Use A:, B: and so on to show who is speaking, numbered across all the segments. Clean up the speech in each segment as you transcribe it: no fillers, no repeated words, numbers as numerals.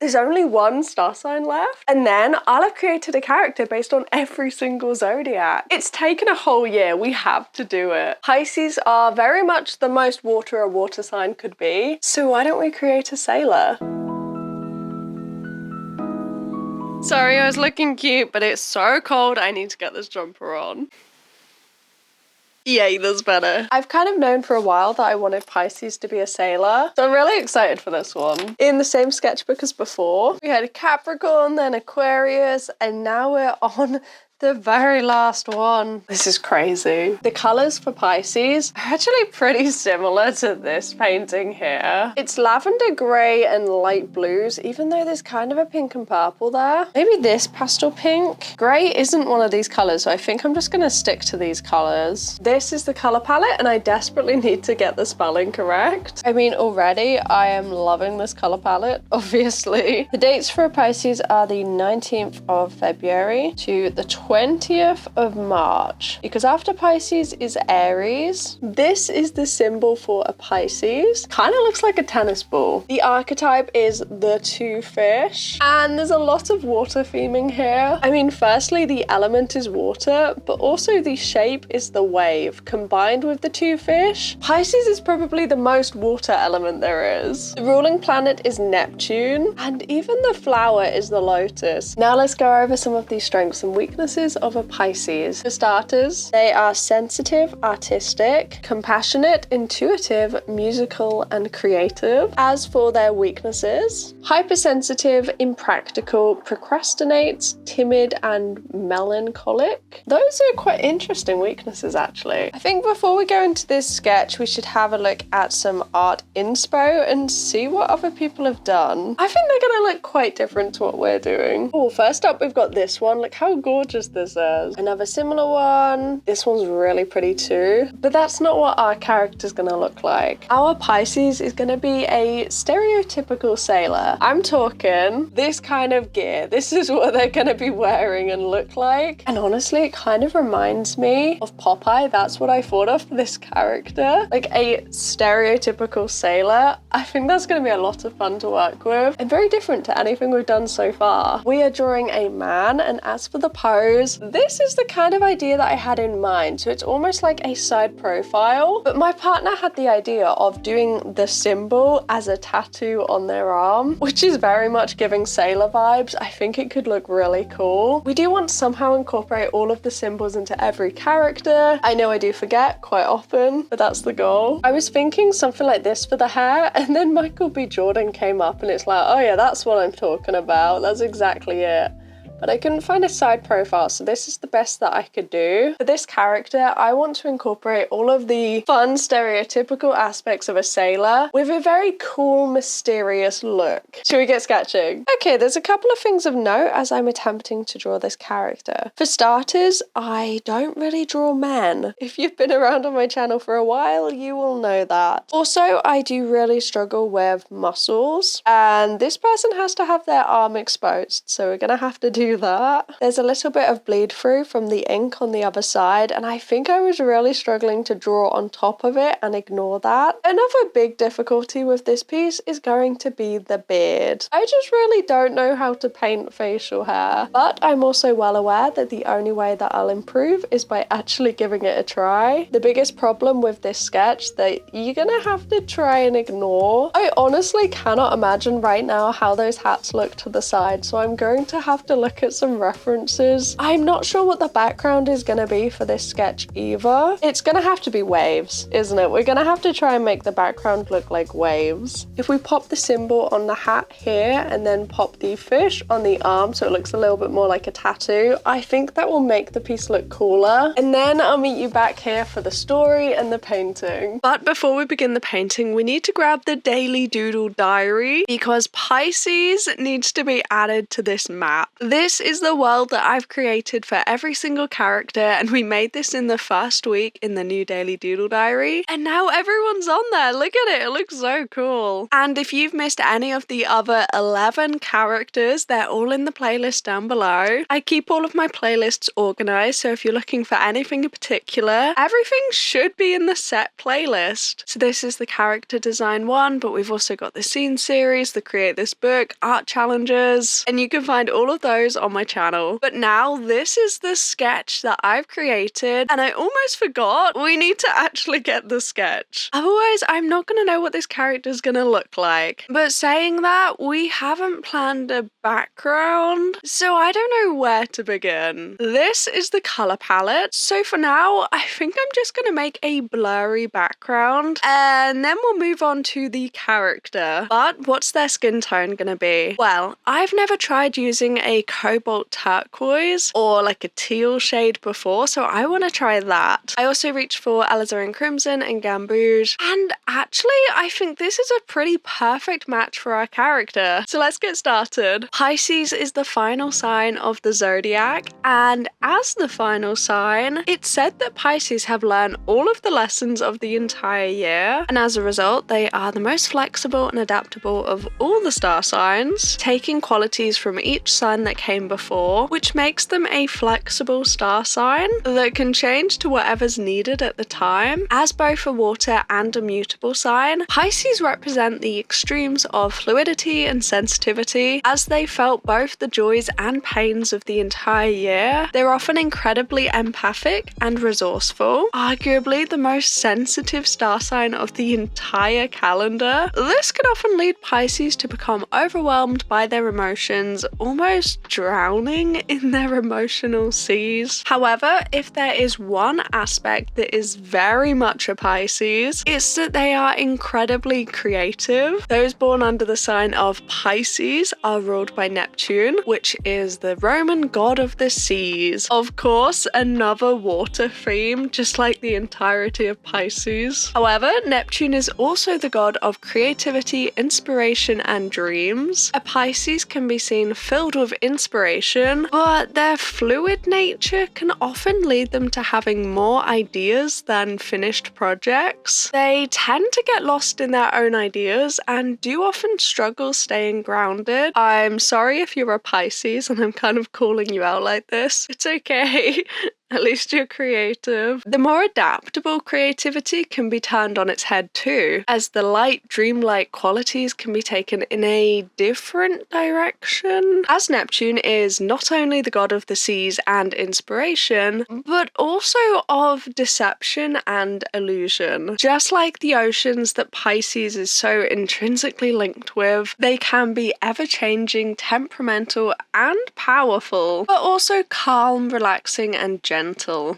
A: There's only one star sign left. And then I'll have created a character based on every single zodiac. It's taken a whole year. We have to do it. Pisces are very much the most water a water sign could be. So why don't we create a sailor? Sorry, I was looking cute, but it's so cold. I need to get this jumper on. Yay, that's better. I've kind of known for a while that I wanted Pisces to be a sailor, so I'm really excited for this one. In the same sketchbook as before, we had Capricorn, then Aquarius, and now we're on the very last one. This is crazy. The colours for Pisces are actually pretty similar to this painting here. It's lavender grey and light blues, even though there's kind of a pink and purple there. Maybe this pastel pink. Grey isn't one of these colours, so I think I'm just gonna stick to these colours. This is the colour palette, and I desperately need to get the spelling correct. I mean, already I am loving this colour palette, obviously. The dates for Pisces are the 19th of February to the 20th of March, because after Pisces is Aries. This is the symbol for a Pisces. Kind of looks like a tennis ball. The archetype is the two fish, and there's a lot of water theming here. I mean, firstly, the element is water, but also the shape is the wave combined with the two fish. Pisces is probably the most water element there is. The ruling planet is Neptune, and even the flower is the lotus. Now let's go over some of the strengths and weaknesses of a Pisces. For starters, they are sensitive, artistic, compassionate, intuitive, musical, and creative. As for their weaknesses, hypersensitive, impractical, procrastinates, timid, and melancholic. Those are quite interesting weaknesses, actually. I think before we go into this sketch, we should have a look at some art inspo and see what other people have done. I think they're gonna look quite different to what we're doing. Oh, first up, we've got this one. Look how gorgeous this is. Another similar one. This one's really pretty too, but that's not what our character's gonna look like. Our Pisces is gonna be a stereotypical sailor. I'm talking this kind of gear. This is what they're gonna be wearing and look like. And honestly, it kind of reminds me of Popeye. That's what I thought of for this character. Like a stereotypical sailor. I think that's gonna be a lot of fun to work with and very different to anything we've done so far. We are drawing a man, and as for the pose, this is the kind of idea that I had in mind. So it's almost like a side profile, but my partner had the idea of doing the symbol as a tattoo on their arm, which is very much giving sailor vibes. I think it could look really cool. We do want to somehow incorporate all of the symbols into every character. I know I do forget quite often, but that's the goal. I was thinking something like this for the hair, and then Michael B. Jordan came up and it's like, oh yeah, that's what I'm talking about. That's exactly it. But I couldn't find a side profile, so this is the best that I could do. For this character, I want to incorporate all of the fun, stereotypical aspects of a sailor with a very cool, mysterious look. Should we get sketching? Okay, there's a couple of things of note as I'm attempting to draw this character. For starters, I don't really draw men. If you've been around on my channel for a while, you will know that. Also, I do really struggle with muscles, and this person has to have their arm exposed, so we're gonna have to do that. There's a little bit of bleed through from the ink on the other side, and I think I was really struggling to draw on top of it and ignore that. Another big difficulty with this piece is going to be the beard. I just really don't know how to paint facial hair, but I'm also well aware that the only way that I'll improve is by actually giving it a try. The biggest problem with this sketch that you're gonna have to try and ignore. I honestly cannot imagine right now how those hats look to the side, so I'm going to have to look at some references. I'm not sure what the background is gonna be for this sketch either. It's gonna have to be waves, isn't it? We're gonna have to try and make the background look like waves. If we pop the symbol on the hat here and then pop the fish on the arm so it looks a little bit more like a tattoo, I think that will make the piece look cooler. And then I'll meet you back here for the story and the painting. But before we begin the painting, we need to grab the Daily Doodle Diary because Pisces needs to be added to this map. This This is the world that I've created for every single character, and we made this in the first week in the new Daily Doodle Diary, and now everyone's on there. Look at it, it looks so cool. And if you've missed any of the other 11 characters, they're all in the playlist down below. I keep all of my playlists organized, so if you're looking for anything in particular, everything should be in the set playlist. So this is the character design one, but we've also got the scene series, the create this book, art challenges, and you can find all of those on my channel. But now this is the sketch that I've created, and I almost forgot we need to actually get the sketch. Otherwise, I'm not gonna know what this character is gonna look like. But saying that, we haven't planned a background, so I don't know where to begin. This is the color palette. So for now, I think I'm just gonna make a blurry background, and then we'll move on to the character. But what's their skin tone gonna be? Well, I've never tried using a cobalt turquoise or like a teal shade before, so I want to try that. I also reached for alizarin crimson and gamboge, and actually I think this is a pretty perfect match for our character. So let's get started. Pisces is the final sign of the zodiac, and as the final sign, it's said that Pisces have learned all of the lessons of the entire year, and as a result, they are the most flexible and adaptable of all the star signs, taking qualities from each sign that came before, which makes them a flexible star sign that can change to whatever's needed at the time. As both a water and a mutable sign, Pisces represent the extremes of fluidity and sensitivity. As they felt both the joys and pains of the entire year, they're often incredibly empathic and resourceful, arguably the most sensitive star sign of the entire calendar. This can often lead Pisces to become overwhelmed by their emotions, almost drowning in their emotional seas. However, if there is one aspect that is very much a Pisces, it's that they are incredibly creative. Those born under the sign of Pisces are ruled by Neptune, which is the Roman god of the seas. Of course, another water theme, just like the entirety of Pisces. However, Neptune is also the god of creativity, inspiration, and dreams. A Pisces can be seen filled with inspiration, but their fluid nature can often lead them to having more ideas than finished projects. They tend to get lost in their own ideas and do often struggle staying grounded. I'm sorry if you're a Pisces and I'm kind of calling you out like this. It's okay. At least you're creative. The more adaptable creativity can be turned on its head too, as the light, dreamlike qualities can be taken in a different direction. As Neptune is not only the god of the seas and inspiration, but also of deception and illusion. Just like the oceans that Pisces is so intrinsically linked with, they can be ever-changing, temperamental, and powerful, but also calm, relaxing, and gentle.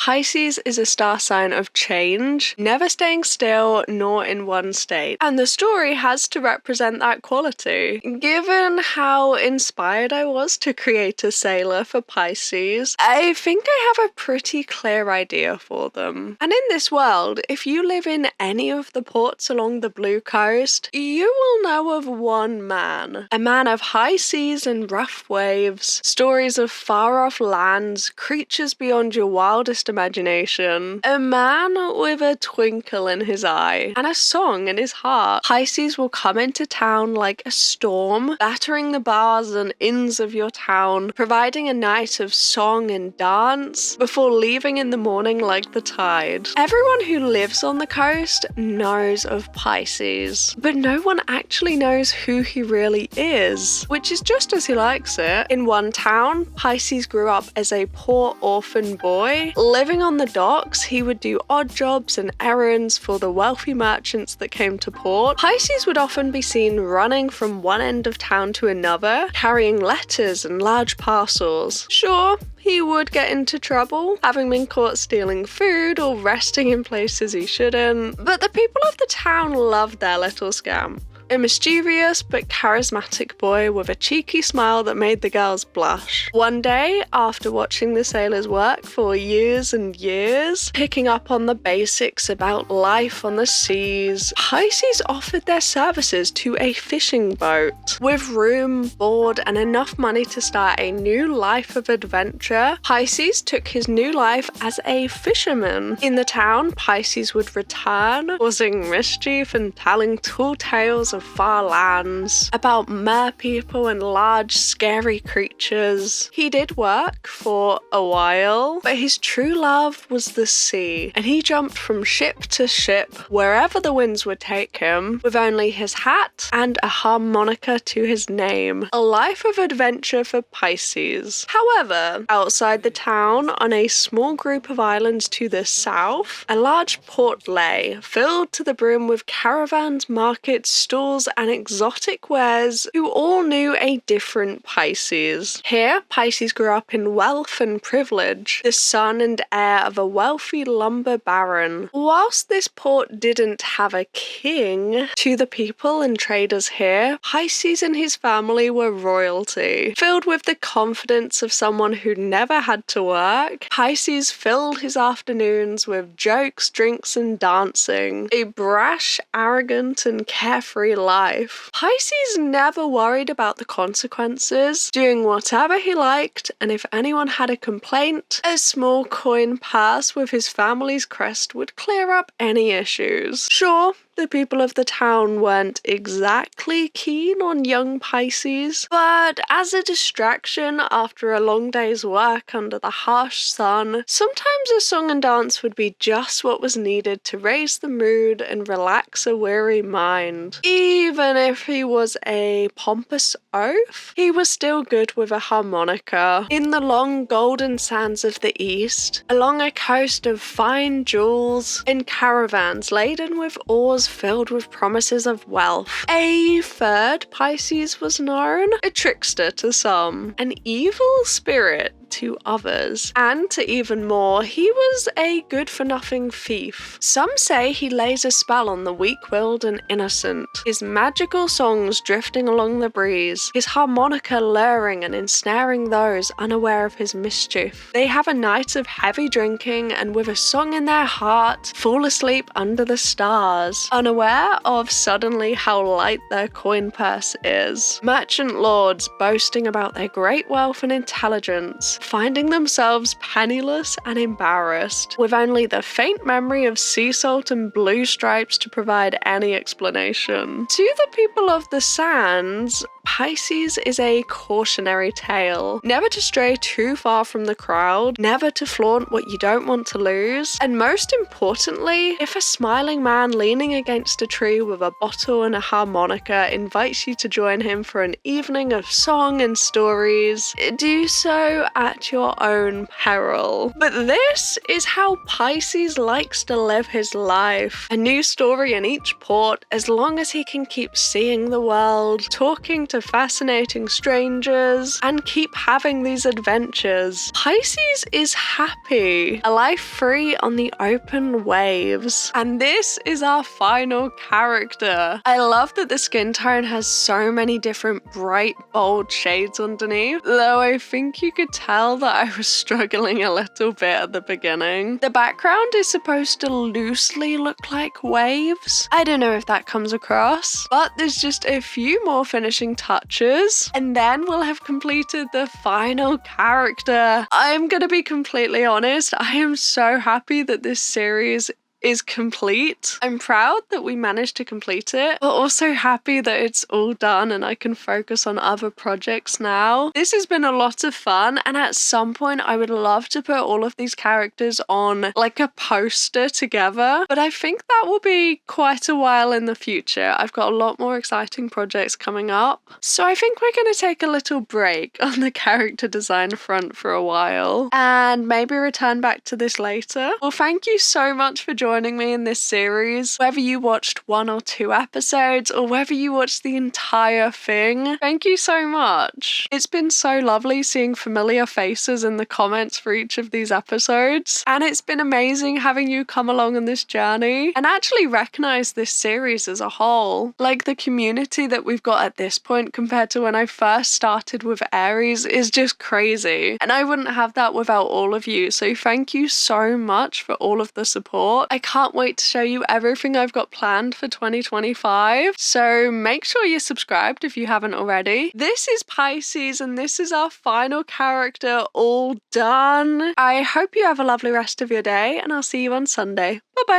A: Pisces is a star sign of change, never staying still nor in one state, and the story has to represent that quality. Given how inspired I was to create a sailor for Pisces, I think I have a pretty clear idea for them. And in this world, if you live in any of the ports along the Blue Coast, you will know of one man. A man of high seas and rough waves, stories of far-off lands, creatures beyond your wildest imagination. A man with a twinkle in his eye and a song in his heart. Pisces will come into town like a storm, battering the bars and inns of your town, providing a night of song and dance before leaving in the morning like the tide. Everyone who lives on the coast knows of Pisces, but no one actually knows who he really is, which is just as he likes it. In one town, Pisces grew up as a poor orphan boy. Living on the docks, he would do odd jobs and errands for the wealthy merchants that came to port. Pisces would often be seen running from one end of town to another, carrying letters and large parcels. Sure, he would get into trouble, having been caught stealing food or resting in places he shouldn't, but the people of the town loved their little scamp. a mischievous but charismatic boy with a cheeky smile that made the girls blush. One day, after watching the sailors work for years and years, picking up on the basics about life on the seas, Pisces offered their services to a fishing boat. With room, board, and enough money to start a new life of adventure, Pisces took his new life as a fisherman. In the town, Pisces would return, causing mischief and telling tall tales of far lands, about merpeople and large, scary creatures. He did work for a while, but his true love was the sea, and he jumped from ship to ship, wherever the winds would take him, with only his hat and a harmonica to his name. A life of adventure for Pisces. However, outside the town, on a small group of islands to the south, a large port lay, filled to the brim with caravans, markets, stalls, and exotic wares who all knew a different Pisces. Here, Pisces grew up in wealth and privilege, the son and heir of a wealthy lumber baron. Whilst this port didn't have a king, to the people and traders here, Pisces and his family were royalty. Filled with the confidence of someone who never had to work, Pisces filled his afternoons with jokes, drinks, and dancing. A brash, arrogant, and carefree life. Pisces never worried about the consequences, doing whatever he liked, and if anyone had a complaint, a small coin purse with his family's crest would clear up any issues. Sure, the people of the town weren't exactly keen on young Pisces, but as a distraction after a long day's work under the harsh sun, sometimes a song and dance would be just what was needed to raise the mood and relax a weary mind. Even if he was a pompous oaf, he was still good with a harmonica. In the long golden sands of the east, along a coast of fine jewels, in caravans laden with oars filled with promises of wealth, a third Pisces was known, a trickster to some, an evil spirit to others, and to even more, he was a good-for-nothing thief. Some say he lays a spell on the weak-willed and innocent, his magical songs drifting along the breeze, his harmonica luring and ensnaring those unaware of his mischief. They have a night of heavy drinking and with a song in their heart, fall asleep under the stars, unaware of suddenly how light their coin purse is. Merchant lords boasting about their great wealth and intelligence, finding themselves penniless and embarrassed, with only the faint memory of sea salt and blue stripes to provide any explanation. To the people of the sands, Pisces is a cautionary tale. Never to stray too far from the crowd, never to flaunt what you don't want to lose, and most importantly, if a smiling man leaning against a tree with a bottle and a harmonica invites you to join him for an evening of song and stories, do so at your own peril. But this is how Pisces likes to live his life. A new story in each port, as long as he can keep seeing the world, talking to fascinating strangers, and keep having these adventures. Pisces is happy, a life free on the open waves. And this is our final character. I love that the skin tone has so many different bright, bold shades underneath, though I think you could tell that I was struggling a little bit at the beginning. The background is supposed to loosely look like waves. I don't know if that comes across, but there's just a few more finishing touches, and then we'll have completed the final character. I'm gonna be completely honest, I am so happy that this series is complete. I'm proud that we managed to complete it, but also happy that it's all done and I can focus on other projects now. This has been a lot of fun, and at some point I would love to put all of these characters on like a poster together, but I think that will be quite a while in the future. I've got a lot more exciting projects coming up, so I think we're going to take a little break on the character design front for a while and maybe return back to this later. Well, thank you so much for joining joining me in this series. Whether you watched 1 or 2 episodes or whether you watched the entire thing, thank you so much. It's been so lovely seeing familiar faces in the comments for each of these episodes, and it's been amazing having you come along on this journey and actually recognize this series as a whole. Like, the community that we've got at this point compared to when I first started with Aries is just crazy, and I wouldn't have that without all of you, so thank you so much for all of the support. I can't wait to show you everything I've got planned for 2025, so make sure you're subscribed if you haven't already. This is Pisces, and this is our final character all done. I hope you have a lovely rest of your day, and I'll see you on Sunday. Bye bye.